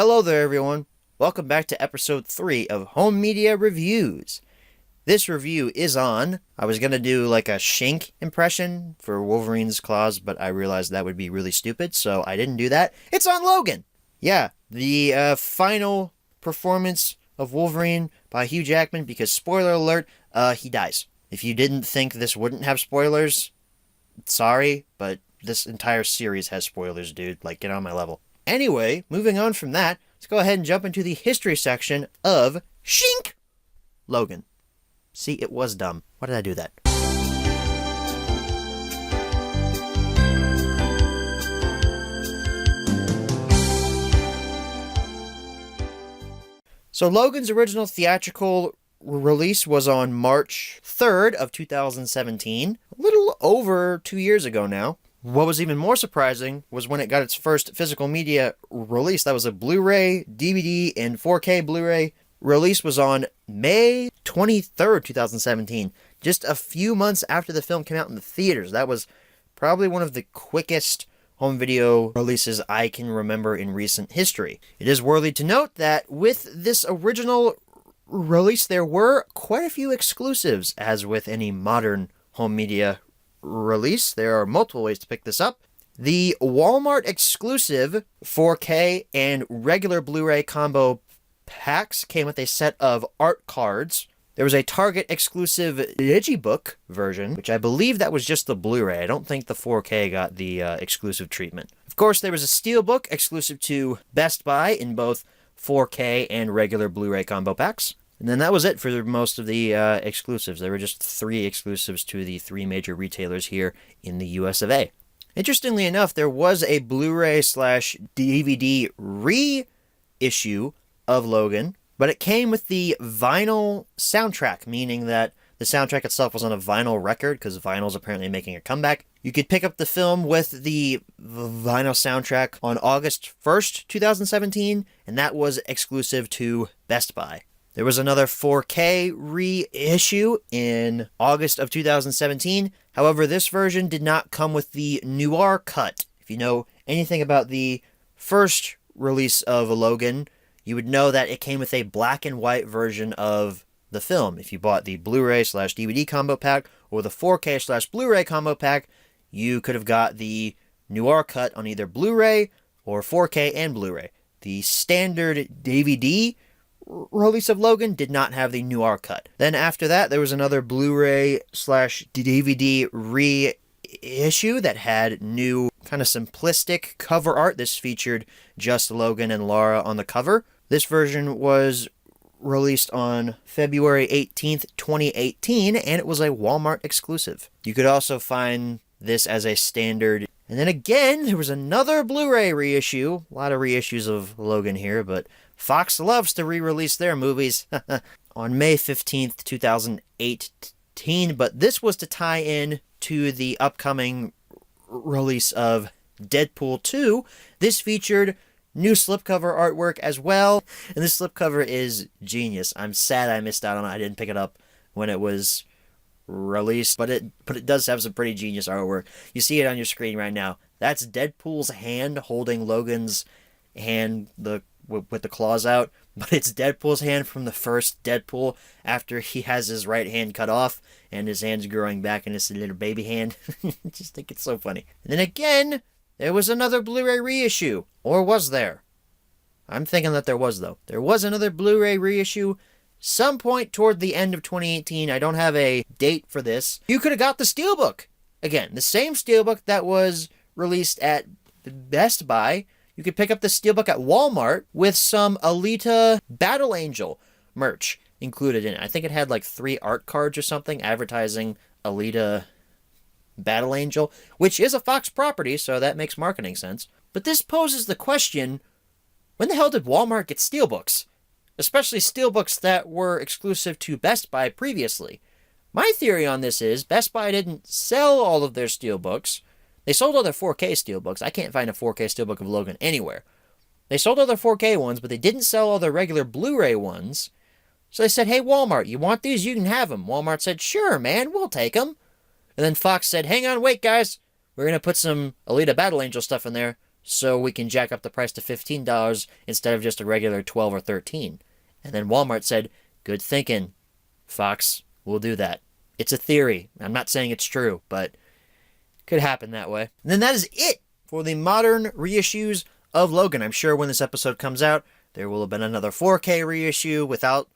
Hello there, everyone. Welcome back to episode 3 of Home Media Reviews. This review is on... I was going to do like a Shink impression for Wolverine's claws, but I realized that would be really stupid, so I didn't do that. It's on Logan! Yeah, the final performance of Wolverine by Hugh Jackman, because spoiler alert, he dies. If you didn't think this wouldn't have spoilers, sorry, but this entire series has spoilers, dude. Like, get on my level. Anyway, moving on from that, let's go ahead and jump into the history section of Shink! Logan. See, it was dumb. Why did I do that? So Logan's original theatrical release was on March 3rd of 2017, a little over 2 years ago now. What was even more surprising was when it got its first physical media release. That was a Blu-ray, DVD, and 4K Blu-ray. Release was on May 23rd, 2017, just a few months after the film came out in the theaters. That was probably one of the quickest home video releases I can remember in recent history. It is worthy to note that with this original release, there were quite a few exclusives, as with any modern home media release. There are multiple ways to pick this up. The Walmart exclusive 4K and regular Blu-ray combo packs came with a set of art cards. There was a Target exclusive digibook version, which I believe that was just the Blu-ray. I don't think the 4K got the exclusive treatment. Of course, there was a Steelbook exclusive to Best Buy in both 4K and regular Blu-ray combo packs. And then that was it for most of the exclusives. There were just 3 exclusives to the 3 major retailers here in the US of A. Interestingly enough, there was a Blu-ray/DVD reissue of Logan, but it came with the vinyl soundtrack, meaning that the soundtrack itself was on a vinyl record, because vinyl's apparently making a comeback. You could pick up the film with the vinyl soundtrack on August 1st, 2017, and that was exclusive to Best Buy. There was another 4K reissue in August of 2017. However, this version did not come with the noir cut. If you know anything about the first release of Logan, you would know that it came with a black and white version of the film. If you bought the Blu-ray/DVD combo pack or the 4K/Blu-ray combo pack, you could have got the noir cut on either Blu-ray or 4K and Blu-ray. The standard DVD release of Logan did not have the noir cut. Then after that, there was another Blu-ray/DVD reissue that had new kind of simplistic cover art. This featured just Logan and Lara on the cover. This version was released on February 18th, 2018, and it was a Walmart exclusive. You could also find this as a standard. And then again, there was another Blu-ray reissue. A lot of reissues of Logan here, but Fox loves to re-release their movies. On May 15th, 2018, but this was to tie in to the upcoming release of Deadpool 2. This featured new slipcover artwork as well, and this slipcover is genius. I'm sad I missed out on it. I didn't pick it up when it was released, but it does have some pretty genius artwork. You see it on your screen right now. That's Deadpool's hand holding Logan's hand with the claws out, but it's Deadpool's hand from the first Deadpool after he has his right hand cut off and his hand's growing back and it's a little baby hand. Just think it's so funny. And then again, there was another Blu-ray reissue. Or was there? I'm thinking that there was, though. There was another Blu-ray reissue some point toward the end of 2018. I don't have a date for this. You could have got the Steelbook. Again, the same Steelbook that was released at Best Buy. You could pick up the Steelbook at Walmart with some Alita Battle Angel merch included in it. I think it had like 3 art cards or something advertising Alita Battle Angel, which is a Fox property, so that makes marketing sense. But this poses the question, when the hell did Walmart get Steelbooks? Especially Steelbooks that were exclusive to Best Buy previously. My theory on this is Best Buy didn't sell all of their Steelbooks. They sold all their 4K Steelbooks. I can't find a 4K Steelbook of Logan anywhere. They sold all their 4K ones, but they didn't sell all their regular Blu-ray ones. So they said, hey, Walmart, you want these? You can have them. Walmart said, sure, man, we'll take them. And then Fox said, hang on, wait, guys. We're going to put some Alita Battle Angel stuff in there. so we can jack up the price to $15 instead of just a regular $12 or $13. And then Walmart said, good thinking, Fox, we'll do that. It's a theory. I'm not saying it's true, but could happen that way. And then that is it for the modern reissues of Logan. I'm sure when this episode comes out, there will have been another 4K reissue without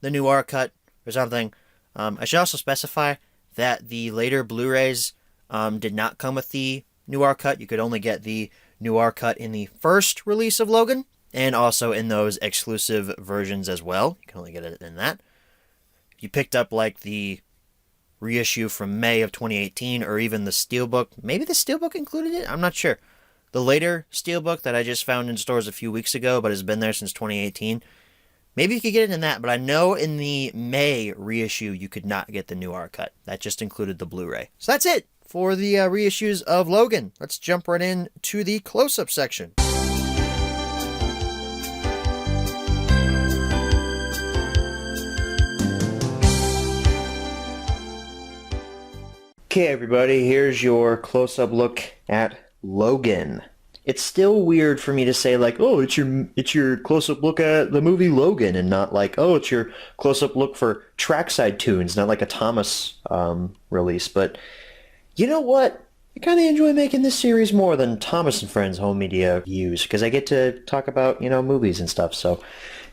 the noir cut or something. I should also specify that the later Blu-rays did not come with the noir cut. You could only get the noir cut in the first release of Logan, and also in those exclusive versions as well. You can only get it in that. If you picked up like the reissue from May of 2018, or even the Steelbook, maybe the Steelbook included it? I'm not sure. The later Steelbook that I just found in stores a few weeks ago, but has been there since 2018. Maybe you could get it in that, but I know in the May reissue you could not get the noir cut. That just included the Blu-ray. So that's it for the reissues of Logan. Let's jump right in to the close-up section. Okay, everybody, here's your close-up look at Logan. It's still weird for me to say, like, oh, it's your close-up look at the movie Logan, and not like, oh, it's your close-up look for Trackside Tunes, not like a Thomas release. But you know what? I kind of enjoy making this series more than Thomas and Friends home media views, because I get to talk about, movies and stuff. So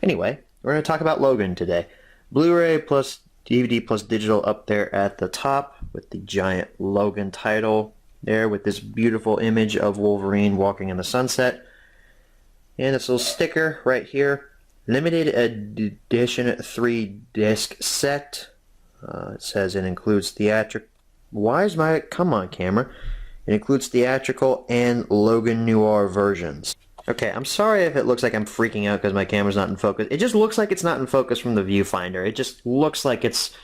anyway, we're going to talk about Logan today. Blu-ray plus DVD plus digital up there at the top with the giant Logan title there with this beautiful image of Wolverine walking in the sunset. And this little sticker right here. Limited edition 3-disc set. It says it includes theatrical... Come on, camera. It includes theatrical and Logan Noir versions. Okay, I'm sorry if it looks like I'm freaking out because my camera's not in focus. It just looks like it's not in focus from the viewfinder. It just looks like it's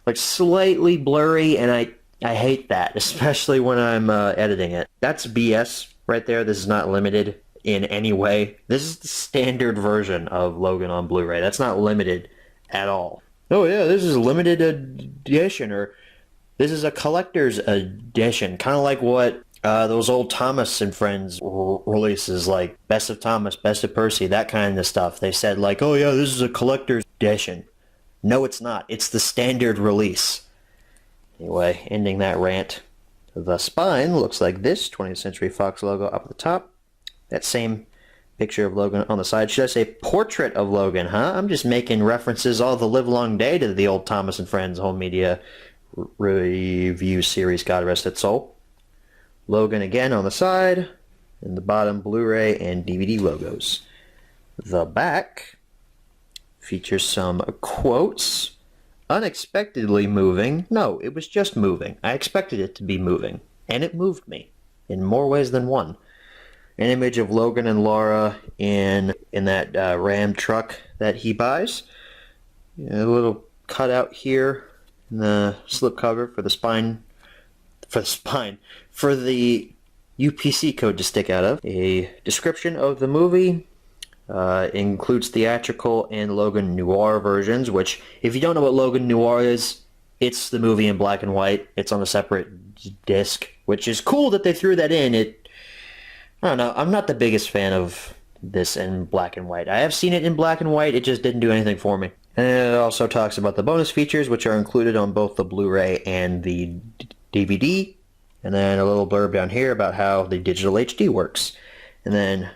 like slightly blurry, and I hate that, especially when I'm editing it. That's BS right there. This is not limited in any way. This is the standard version of Logan on Blu-ray. That's not limited at all. Oh yeah, this is a limited edition, or this is a collector's edition. Kind of like what those old Thomas and Friends releases, like Best of Thomas, Best of Percy, that kind of stuff. They said like, oh yeah, this is a collector's edition. No, it's not. It's the standard release. Anyway, ending that rant. The spine looks like this, 20th Century Fox logo up at the top. That same picture of Logan on the side. Should I say portrait of Logan, huh? I'm just making references all the livelong day to the old Thomas and Friends home media review series, God rest its soul. Logan again on the side, and the bottom Blu-ray and DVD logos. The back features some quotes. Unexpectedly moving. No, it was just moving. I expected it to be moving, and it moved me in more ways than one. An image of Logan and Laura in that Ram truck that he buys. A little cutout here in the slipcover for the spine. For the UPC code to stick out of. A description of the movie. Includes theatrical and Logan Noir versions, which, if you don't know what Logan Noir is, it's the movie in black and white. It's on a separate disc, which is cool that they threw that in. I don't know, I'm not the biggest fan of this in black and white. I have seen it in black and white, it just didn't do anything for me. And it also talks about the bonus features, which are included on both the Blu-ray and the DVD. And then a little blurb down here about how the digital HD works. And then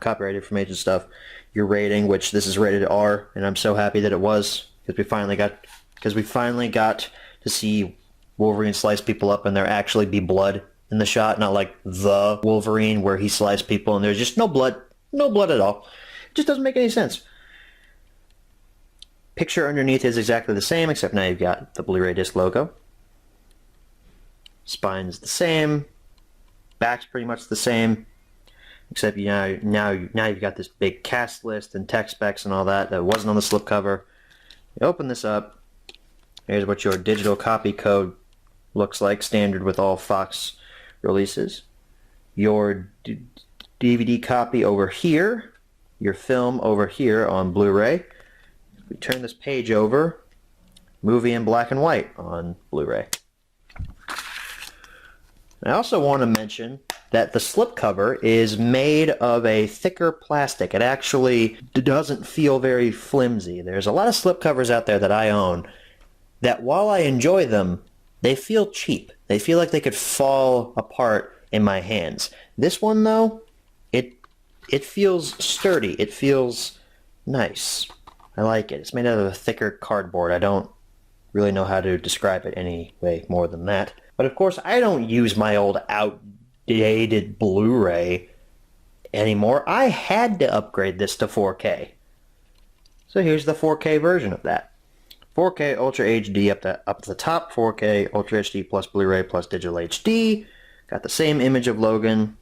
copyright information stuff, your rating, which this is rated R, and I'm so happy that it was, because we finally got to see Wolverine slice people up and there actually be blood in the shot, not like the Wolverine where he sliced people and there's just no blood at all. It just doesn't make any sense. Picture underneath is exactly the same, except now you've got the Blu-ray disc logo. Spine's the same. Back's pretty much the same. Except now you've got this big cast list and tech specs and all that wasn't on the slipcover. You open this up. Here's what your digital copy code looks like, standard with all Fox releases. Your DVD copy over here. Your film over here on Blu-ray. We turn this page over. Movie in black and white on Blu-ray. I also want to mention that the slipcover is made of a thicker plastic. It actually doesn't feel very flimsy. There's a lot of slipcovers out there that I own that while I enjoy them, they feel cheap. They feel like they could fall apart in my hands. This one, though, it feels sturdy. It feels nice. I like it. It's made out of a thicker cardboard. I don't really know how to describe it any way more than that. But of course, I don't use my old outdated Blu-ray anymore. I had to upgrade this to 4K. So here's the 4K version of that. 4K Ultra HD up at the top, 4K Ultra HD plus Blu-ray plus Digital HD. Got the same image of Logan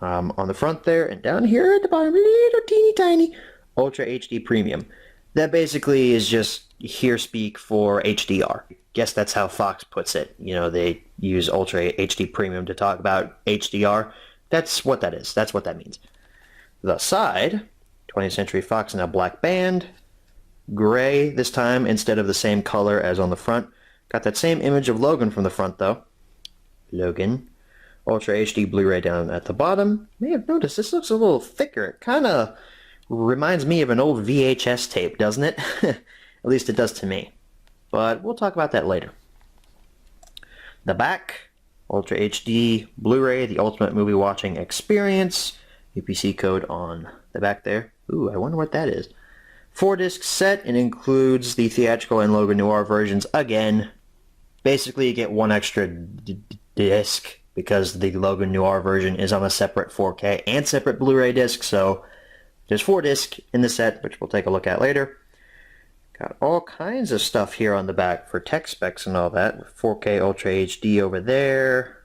on the front there, and down here at the bottom, little teeny tiny Ultra HD Premium. That basically is just here speak for HDR. Guess that's how Fox puts it. You know, they use Ultra HD Premium to talk about HDR. That's what that is. That's what that means. The side, 20th Century Fox in a black band, gray this time instead of the same color as on the front. Got that same image of Logan from the front though. Logan. Ultra HD Blu-ray down at the bottom. You may have noticed this looks a little thicker. It kind of reminds me of an old VHS tape, doesn't it? At least it does to me. But we'll talk about that later. The back, Ultra HD Blu-ray, the ultimate movie watching experience. UPC code on the back there. Ooh, I wonder what that is. 4-disc set, and includes the theatrical and Logan Noir versions again. Basically, you get one extra disc because the Logan Noir version is on a separate 4K and separate Blu-ray disc, so there's 4 discs in the set, which we'll take a look at later. Got all kinds of stuff here on the back for tech specs and all that. 4K Ultra HD over there,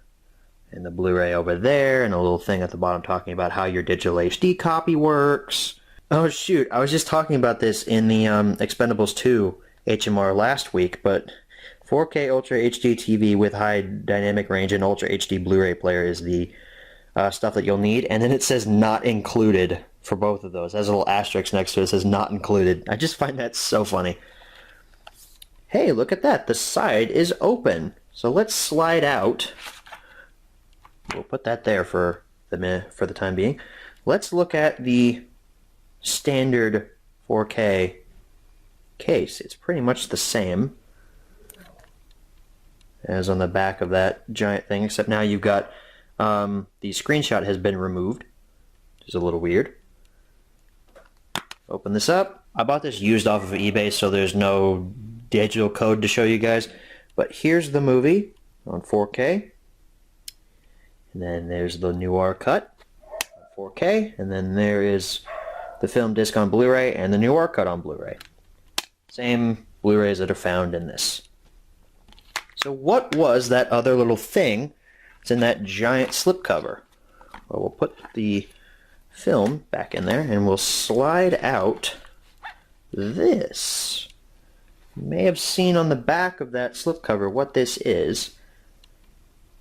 and the Blu-ray over there, and a little thing at the bottom talking about how your digital HD copy works. Oh shoot, I was just talking about this in the Expendables 2 HMR last week, but 4K Ultra HD TV with high dynamic range and Ultra HD Blu-ray player is the stuff that you'll need. And then it says not included for both of those. There's a little asterisk next to it that says not included. I just find that so funny. Hey, look at that. The side is open. So let's slide out. We'll put that there for the time being. Let's look at the standard 4K case. It's pretty much the same as on the back of that giant thing, except now you've got the screenshot has been removed, which is a little weird. Open this up. I bought this used off of eBay, so there's no digital code to show you guys, but here's the movie on 4K, and then there's the Noir cut on 4K, and then there is the film disc on Blu-ray and the Noir cut on Blu-ray. Same Blu-rays that are found in this. So what was that other little thing that's in that giant slipcover? Well, we'll put the film back in there and we'll slide out this. You may have seen on the back of that slipcover what this is.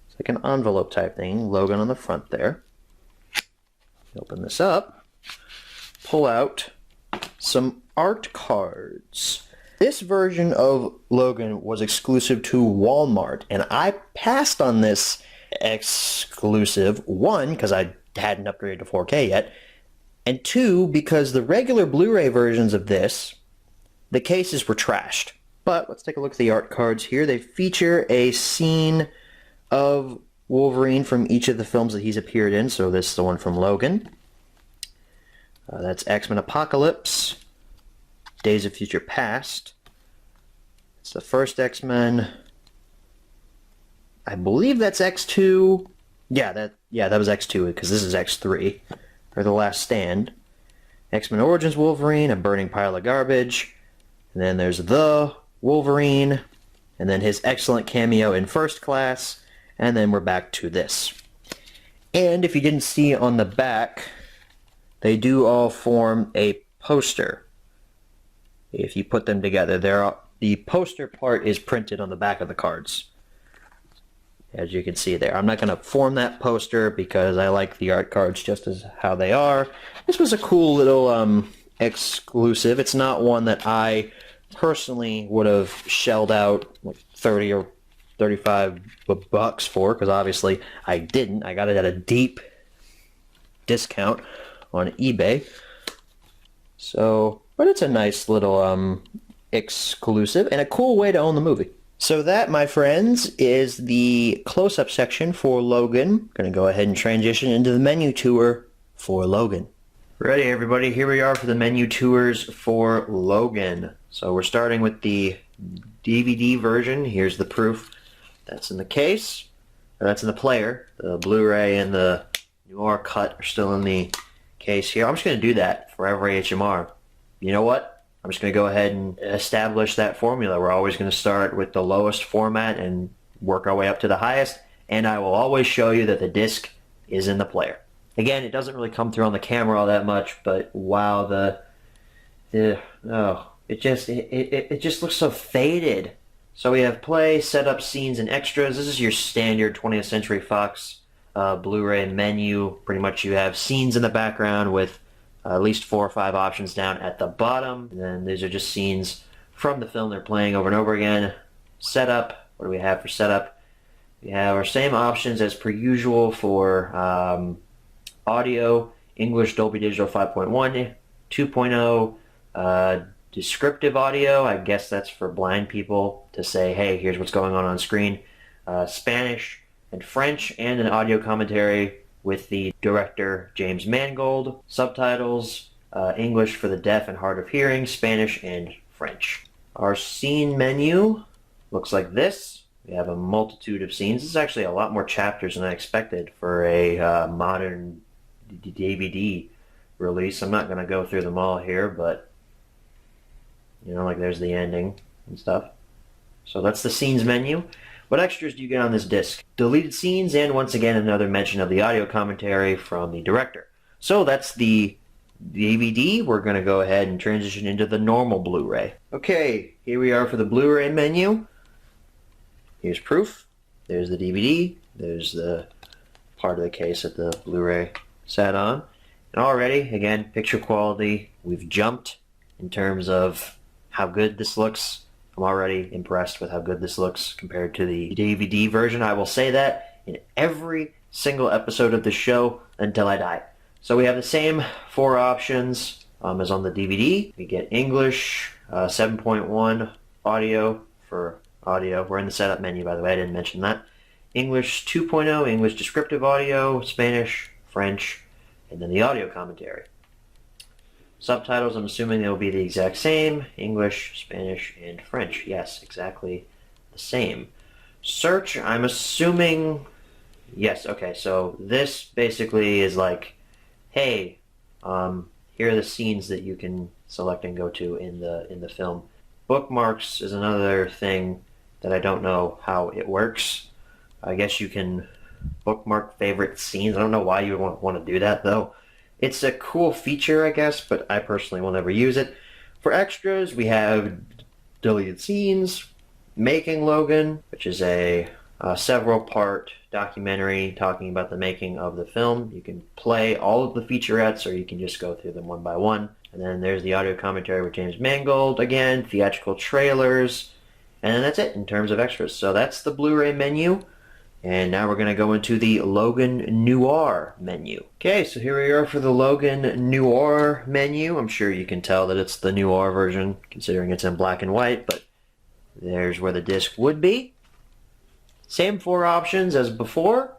It's like an envelope type thing, Logan on the front there. Open this up, pull out some art cards. This version of Logan was exclusive to Walmart, and I passed on this exclusive, one, because I hadn't upgraded to 4K yet, and two, because the regular Blu-ray versions of this, the cases were trashed. But let's take a look at the art cards here. They feature a scene of Wolverine from each of the films that he's appeared in, so this is the one from Logan. That's X-Men Apocalypse, Days of Future Past. It's the first X-Men. I believe that's X2. Yeah, that was X2 because this is X3, or The Last Stand. X-Men Origins Wolverine, A Burning Pile of Garbage. And then there's The Wolverine, and then his excellent cameo in First Class, and then we're back to this. And if you didn't see on the back, they do all form a poster. If you put them together, the poster part is printed on the back of the cards, as you can see there. I'm not going to form that poster because I like the art cards just as how they are. This was a cool little exclusive. It's not one that I personally would have shelled out like $30 or $35 for, because obviously I didn't. I got it at a deep discount on eBay. So, but it's a nice little exclusive and a cool way to own the movie. So that, my friends, is the close-up section for Logan. Going to go ahead and transition into the menu tour for Logan. Ready, everybody? Here we are for the menu tours for Logan. So we're starting with the DVD version. Here's the proof. That's in the case. Or that's in the player. The Blu-ray and the Noir cut are still in the case here. I'm just going to do that for every HMR. You know what? I'm just going to go ahead and establish that formula. We're always going to start with the lowest format and work our way up to the highest. And I will always show you that the disc is in the player. Again, it doesn't really come through on the camera all that much, but wow, it just looks so faded. So we have play, setup, scenes, and extras. This is your standard 20th Century Fox Blu-ray menu. Pretty much you have scenes in the background with at least 4 or 5 options down at the bottom. And then these are just scenes from the film they're playing over and over again. Setup, what do we have for setup? We have our same options as per usual for audio, English Dolby Digital 5.1, 2.0, descriptive audio. I guess that's for blind people to say, hey, here's what's going on screen. Spanish and French, and an audio commentary with the director James Mangold. Subtitles, English for the deaf and hard of hearing, Spanish and French. Our scene menu looks like this. We have a multitude of scenes. This is actually a lot more chapters than I expected for a modern DVD release. I'm not going to go through them all here, but you know, like there's the ending and stuff. So that's the scenes menu. What extras do you get on this disc? Deleted scenes, and once again another mention of the audio commentary from the director. So that's the DVD. We're going to go ahead and transition into the normal Blu-ray. Okay, here we are for the Blu-ray menu. Here's proof. There's the DVD. There's the part of the case that the Blu-ray sat on. And already, again, picture quality, we've jumped in terms of how good this looks. I'm already impressed with how good this looks compared to the DVD version. I will say that in every single episode of the show until I die. So we have the same 4 options as on the DVD. We get English, 7.1 audio for audio. We're in the setup menu, by the way. I didn't mention that. English 2.0, English descriptive audio, Spanish, French, and then the audio commentary. Subtitles, I'm assuming they'll be the exact same. English, Spanish, and French. Yes, exactly the same. Search, I'm assuming... Yes, okay, so this basically is like, hey, here are the scenes that you can select and go to in the film. Bookmarks is another thing that I don't know how it works. I guess you can bookmark favorite scenes. I don't know why you would want to do that, though. It's a cool feature, I guess, but I personally will never use it. For extras, we have deleted scenes, Making Logan, which is a several-part documentary talking about the making of the film. You can play all of the featurettes, or you can just go through them one by one. And then there's the audio commentary with James Mangold, again, theatrical trailers, and then that's it in terms of extras. So that's the Blu-ray menu. And now we're going to go into the Logan Noir menu. Okay, so here we are for the Logan Noir menu. I'm sure you can tell that it's the Noir version, considering it's in black and white, but there's where the disc would be. Same 4 options as before,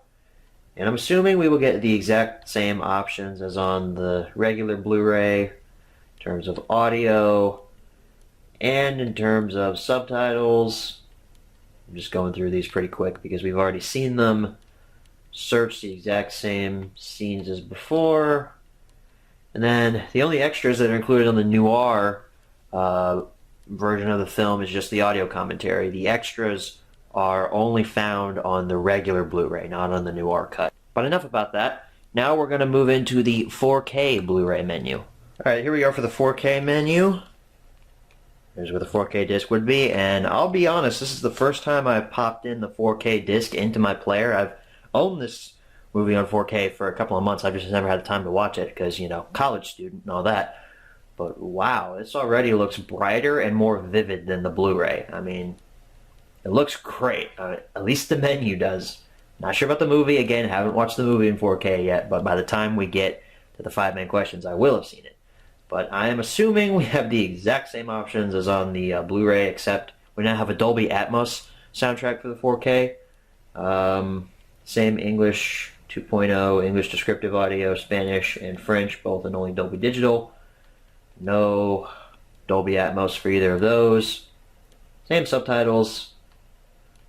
and I'm assuming we will get the exact same options as on the regular Blu-ray in terms of audio and in terms of subtitles. I'm just going through these pretty quick because we've already seen them. Search the exact same scenes as before. And then the only extras that are included on the Noir version of the film is just the audio commentary. The extras are only found on the regular Blu-ray, not on the Noir cut. But enough about that. Now we're going to move into the 4K Blu-ray menu. Alright, here we are for the 4K menu. Here's where the 4K disc would be, and I'll be honest, this is the first time I've popped in the 4K disc into my player. I've owned this movie on 4K for a couple of months. I've just never had the time to watch it because, you know, college student and all that. But wow, this already looks brighter and more vivid than the Blu-ray. I mean, It looks great. At least the menu does. Not sure about the movie. Again, haven't watched the movie in 4K yet, but by the time we get to the five main questions, I will have seen it. But I am assuming we have the exact same options as on the Blu-ray, except we now have a Dolby Atmos soundtrack for the 4K. Same English 2.0, English descriptive audio, Spanish, and French, both in only Dolby Digital. No Dolby Atmos for either of those. Same subtitles.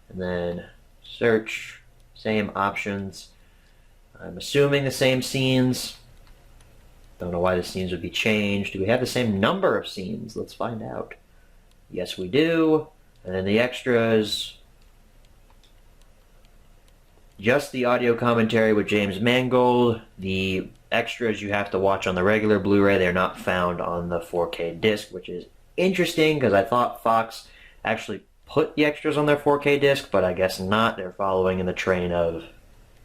And then search, same options. I'm assuming the same scenes. Don't know why the scenes would be changed. Do we have the same number of scenes? Let's find out. Yes, we do. And then the extras. Just the audio commentary with James Mangold. The extras you have to watch on the regular Blu-ray. They're not found on the 4K disc, which is interesting because I thought Fox actually put the extras on their 4K disc, but I guess not. They're following in the train of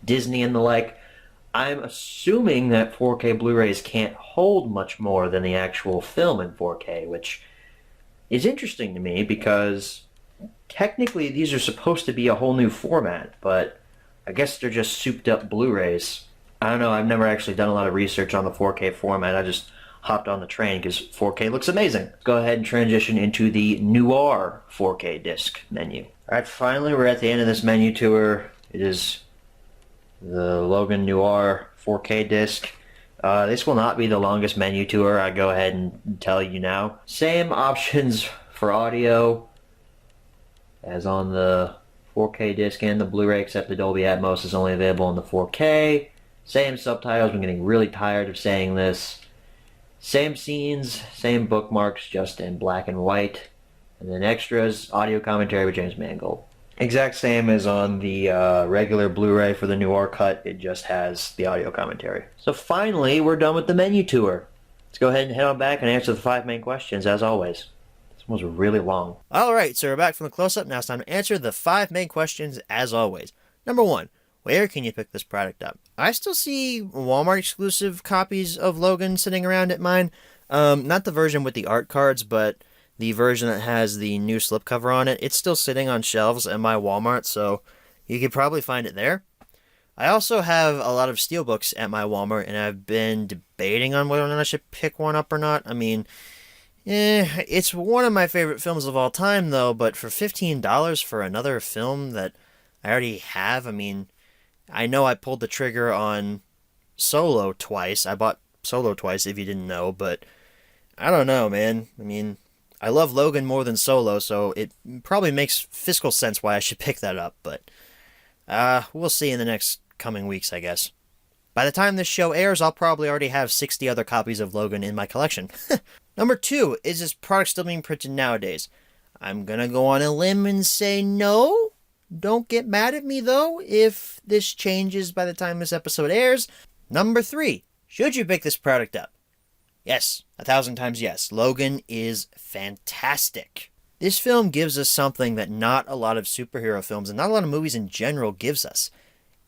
Disney and the like. I'm assuming that 4K Blu-rays can't hold much more than the actual film in 4K, which is interesting to me because technically these are supposed to be a whole new format, but I guess they're just souped up Blu-rays. I don't know, I've never actually done a lot of research on the 4K format. I just hopped on the train because 4K looks amazing. Let's go ahead and transition into the Noir 4K disc menu. Alright, finally we're at the end of this menu tour. It is the Logan Noir 4K disc. This will not be the longest menu tour, I go ahead and tell you now. Same options for audio as on the 4K disc and the Blu-ray, except the Dolby Atmos is only available in the 4K. Same subtitles, I'm getting really tired of saying this. Same scenes, same bookmarks, just in black and white. And then extras, audio commentary with James Mangold. Exact same as on the regular Blu-ray for the Noir cut, it just has the audio commentary. So finally, we're done with the menu tour. Let's go ahead and head on back and answer the five main questions, as always. This one was really long. Alright, so we're back from the close-up. Now it's time to answer the five main questions, as always. Number one, where can you pick this product up? I still see Walmart exclusive copies of Logan sitting around at mine. Not the version with the art cards, but the version that has the new slipcover on it. It's still sitting on shelves at my Walmart, so you could probably find it there. I also have a lot of steelbooks at my Walmart, and I've been debating on whether or not I should pick one up or not. I mean, it's one of my favorite films of all time, though, but for $15 for another film that I already have, I mean, I know I pulled the trigger on Solo twice. I bought Solo twice, if you didn't know, but I don't know, man. I mean, I love Logan more than Solo, so it probably makes fiscal sense why I should pick that up, but we'll see in the next coming weeks, I guess. By the time this show airs, I'll probably already have 60 other copies of Logan in my collection. Number two, is this product still being printed nowadays? I'm gonna go on a limb and say no. Don't get mad at me, though, if this changes by the time this episode airs. Number three, should you pick this product up? Yes, 1,000 times yes. Logan is fantastic. This film gives us something that not a lot of superhero films and not a lot of movies in general gives us.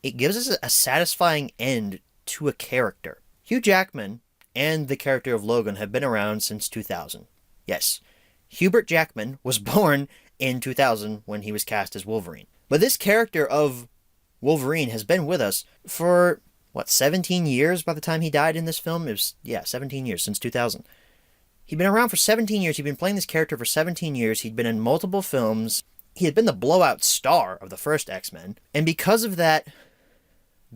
It gives us a satisfying end to a character. Hugh Jackman and the character of Logan have been around since 2000. Yes, Hubert Jackman was born in 2000 when he was cast as Wolverine. But this character of Wolverine has been with us for 17 years by the time he died in this film? It was, 17 years, since 2000. He'd been around for 17 years. He'd been playing this character for 17 years. He'd been in multiple films. He had been the blowout star of the first X-Men. And because of that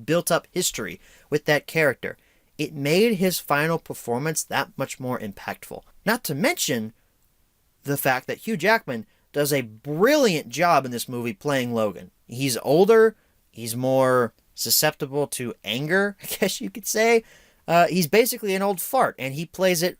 built-up history with that character, it made his final performance that much more impactful. Not to mention the fact that Hugh Jackman does a brilliant job in this movie playing Logan. He's older. He's more susceptible to anger, I guess you could say. He's basically an old fart, and he plays it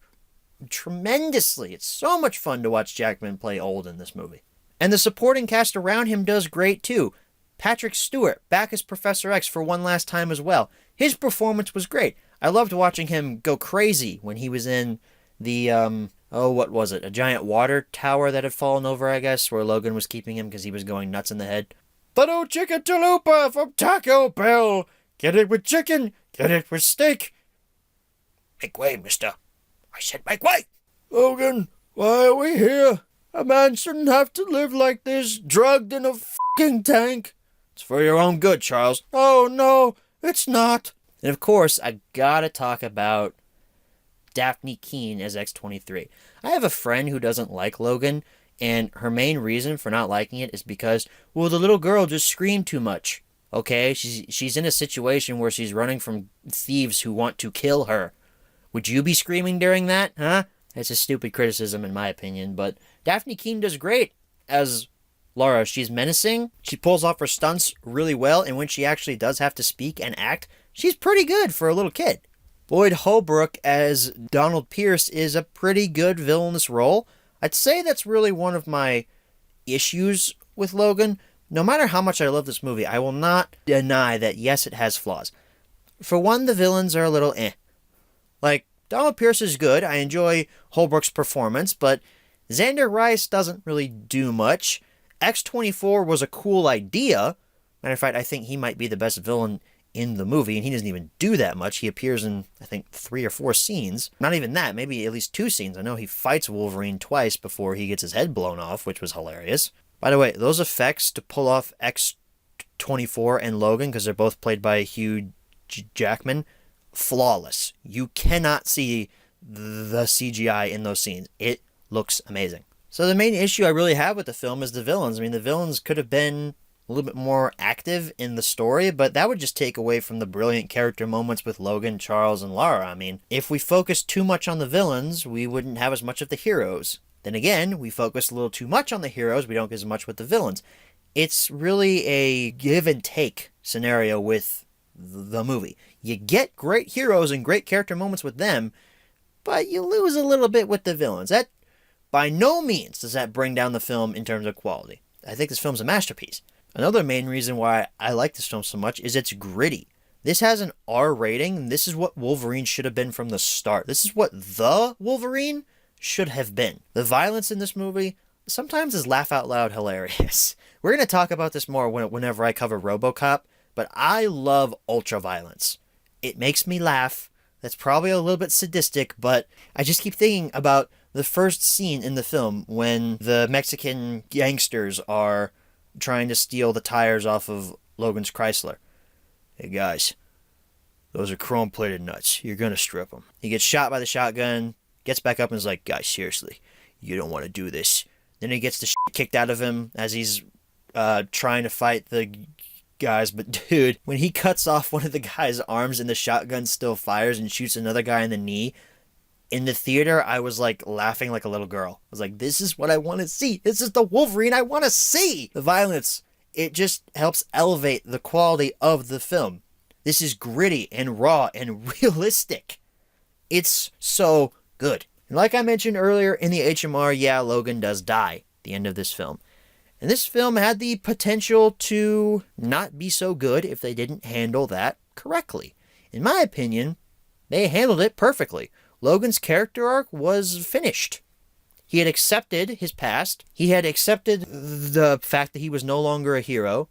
tremendously. It's so much fun to watch Jackman play old in this movie. And the supporting cast around him does great, too. Patrick Stewart, back as Professor X for one last time as well. His performance was great. I loved watching him go crazy when he was in the, what was it? A giant water tower that had fallen over, I guess, where Logan was keeping him because he was going nuts in the head. The new chicken chalupa from Taco Bell. Get it with chicken. Get it with steak. Make way, mister. I said make way. Logan, why are we here? A man shouldn't have to live like this, drugged in a fucking tank. It's for your own good, Charles. Oh, no, it's not. And of course, I gotta talk about Daphne Keane as X-23. I have a friend who doesn't like Logan, and her main reason for not liking it is because, well, the little girl just screamed too much. Okay, she's in a situation where she's running from thieves who want to kill her. Would you be screaming during that, huh? It's a stupid criticism in my opinion, but Daphne Keane does great as Laura. She's menacing, she pulls off her stunts really well, and when she actually does have to speak and act, she's pretty good for a little kid. Boyd Holbrook as Donald Pierce is a pretty good villainous role. I'd say that's really one of my issues with Logan. No matter how much I love this movie, I will not deny that yes, it has flaws. For one, the villains are a little eh. Like, Donald Pierce is good. I enjoy Holbrook's performance, but Xander Rice doesn't really do much. X-24 was a cool idea. Matter of fact, I think he might be the best villain in the movie, and he doesn't even do that much. He appears in, I think, 3 or 4 scenes. Not even that, maybe at least 2 scenes. I know he fights Wolverine twice before he gets his head blown off, which was hilarious. By the way, those effects to pull off X-24 and Logan, because they're both played by Hugh Jackman, flawless. You cannot see the CGI in those scenes. It looks amazing. So the main issue I really have with the film is the villains. I mean, the villains could have been a little bit more active in the story, but that would just take away from the brilliant character moments with Logan, Charles, and Lara. I mean, if we focused too much on the villains, we wouldn't have as much of the heroes. Then again, we focus a little too much on the heroes, we don't get as much with the villains. It's really a give and take scenario with the movie. You get great heroes and great character moments with them, but you lose a little bit with the villains. That, by no means, does that bring down the film in terms of quality. I think this film's a masterpiece. Another main reason why I like this film so much is it's gritty. This has an R rating, and this is what Wolverine should have been from the start. This is what the Wolverine should have been. The violence in this movie sometimes is laugh out loud hilarious. We're going to talk about this more whenever I cover RoboCop, but I love ultra violence. It makes me laugh. That's probably a little bit sadistic, but I just keep thinking about the first scene in the film when the Mexican gangsters are trying to steal the tires off of Logan's Chrysler. Hey guys, those are chrome-plated nuts. You're gonna strip them. He gets shot by the shotgun, gets back up and is like, guys, seriously, you don't want to do this. Then he gets the shit kicked out of him as he's trying to fight the guys. But dude, when he cuts off one of the guy's arms and the shotgun still fires and shoots another guy in the knee, in the theater, I was like laughing like a little girl. I was like, this is what I want to see. This is the Wolverine I want to see. The violence, it just helps elevate the quality of the film. This is gritty and raw and realistic. It's so good. And like I mentioned earlier in the HMR, yeah, Logan does die at the end of this film. And this film had the potential to not be so good if they didn't handle that correctly. In my opinion, they handled it perfectly. Logan's character arc was finished. He had accepted his past. He had accepted the fact that he was no longer a hero.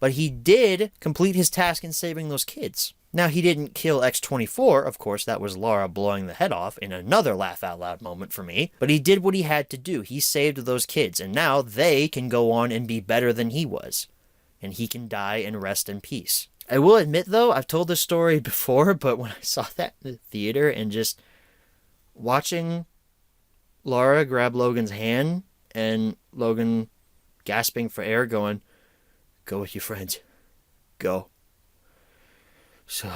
But he did complete his task in saving those kids. Now, he didn't kill X-24. Of course, that was Lara blowing the head off in another laugh-out-loud moment for me. But he did what he had to do. He saved those kids. And now they can go on and be better than he was. And he can die and rest in peace. I will admit, though, I've told this story before, but when I saw that in the theater and just watching Lara grab Logan's hand and Logan gasping for air going, go with your friends. Go. So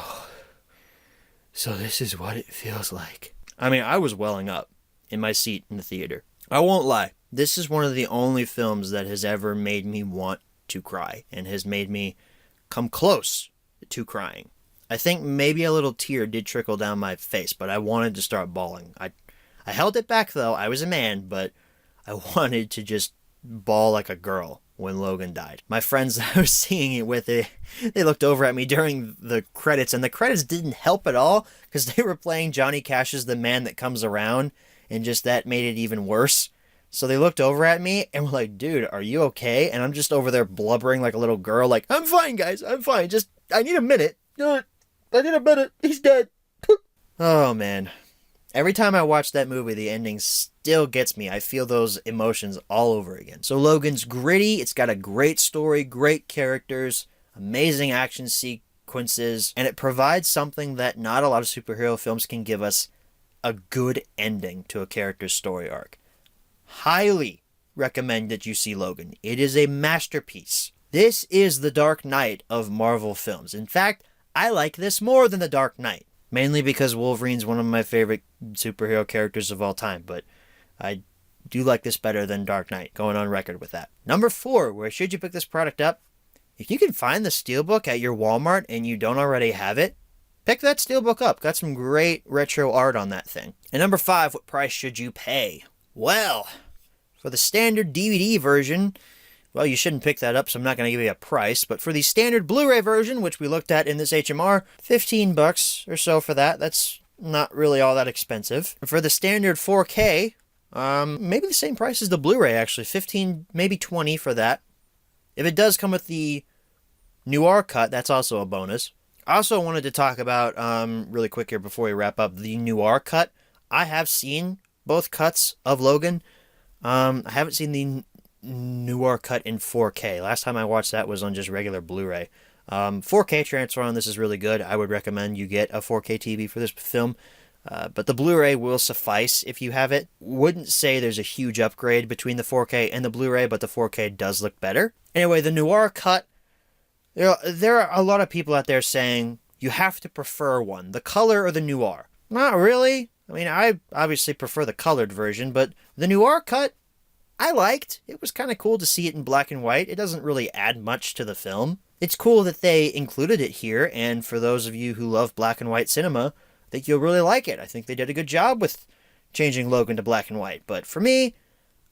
this is what it feels like. I mean, I was welling up in my seat in the theater. I won't lie. This is one of the only films that has ever made me want to cry and has made me come close to crying. I think maybe a little tear did trickle down my face, but I wanted to start bawling. I held it back, though. I was a man, but I wanted to just bawl like a girl when Logan died. My friends that I was seeing it with, they looked over at me during the credits, and the credits didn't help at all because they were playing Johnny Cash's The Man That Comes Around, and just that made it even worse. So they looked over at me and were like, dude, are you okay? And I'm just over there blubbering like a little girl, like, I'm fine, guys, I'm fine. Just, I need a minute. I need a minute. He's dead. Oh, man. Every time I watch that movie, the ending still gets me. I feel those emotions all over again. So Logan's gritty. It's got a great story, great characters, amazing action sequences, and it provides something that not a lot of superhero films can give us, a good ending to a character's story arc. Highly recommend that you see Logan. It is a masterpiece. This is the Dark Knight of Marvel films. In fact, I like this more than the Dark Knight. Mainly because Wolverine's one of my favorite superhero characters of all time, but I do like this better than Dark Knight, going on record with that. Number 4, where should you pick this product up? If you can find the Steelbook at your Walmart and you don't already have it, pick that Steelbook up. Got some great retro art on that thing. And number 5, what price should you pay? Well, for the standard DVD version, well, you shouldn't pick that up, so I'm not going to give you a price. But for the standard Blu-ray version, which we looked at in this HMR, $15 or so for that. That's not really all that expensive. And for the standard 4K, maybe the same price as the Blu-ray, actually. 15, maybe 20 for that. If it does come with the Noir cut, that's also a bonus. I also wanted to talk about, really quick here before we wrap up, the Noir cut. I have seen both cuts of Logan. I haven't seen the Noir cut in 4K. Last time I watched that was on just regular Blu-ray. 4K transfer on this is really good. I would recommend you get a 4K TV for this film. But the Blu-ray will suffice if you have it. Wouldn't say there's a huge upgrade between the 4K and the Blu-ray, but the 4K does look better. Anyway, the Noir cut, there are a lot of people out there saying you have to prefer one, the color or the Noir. Not really. I mean, I obviously prefer the colored version, but the Noir cut, I liked. It was kind of cool to see it in black and white. It doesn't really add much to the film. It's cool that they included it here, and for those of you who love black and white cinema, I think you'll really like it. I think they did a good job with changing Logan to black and white. But for me,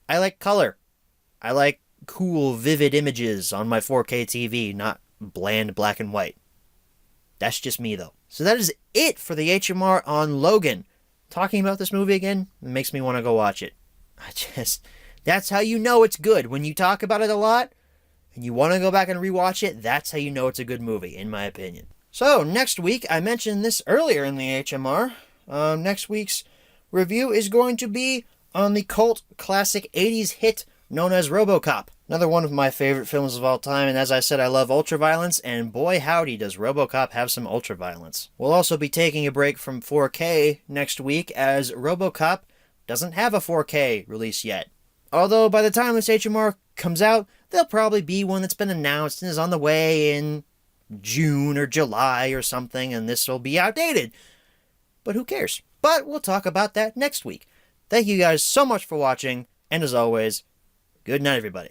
I like color. I like cool, vivid images on my 4K TV, not bland black and white. That's just me, though. So that is it for the HMR on Logan. Talking about this movie again makes me want to go watch it. That's how you know it's good. When you talk about it a lot and you want to go back and rewatch it, that's how you know it's a good movie, in my opinion. So, next week, I mentioned this earlier in the HMR. Next week's review is going to be on the cult classic 80s hit known as RoboCop. Another one of my favorite films of all time, and as I said, I love ultraviolence, and boy howdy does RoboCop have some ultraviolence. We'll also be taking a break from 4K next week, as RoboCop doesn't have a 4K release yet. Although, by the time this HMR comes out, there'll probably be one that's been announced and is on the way in June or July or something, and this will be outdated. But who cares? But we'll talk about that next week. Thank you guys so much for watching, and as always, good night, everybody.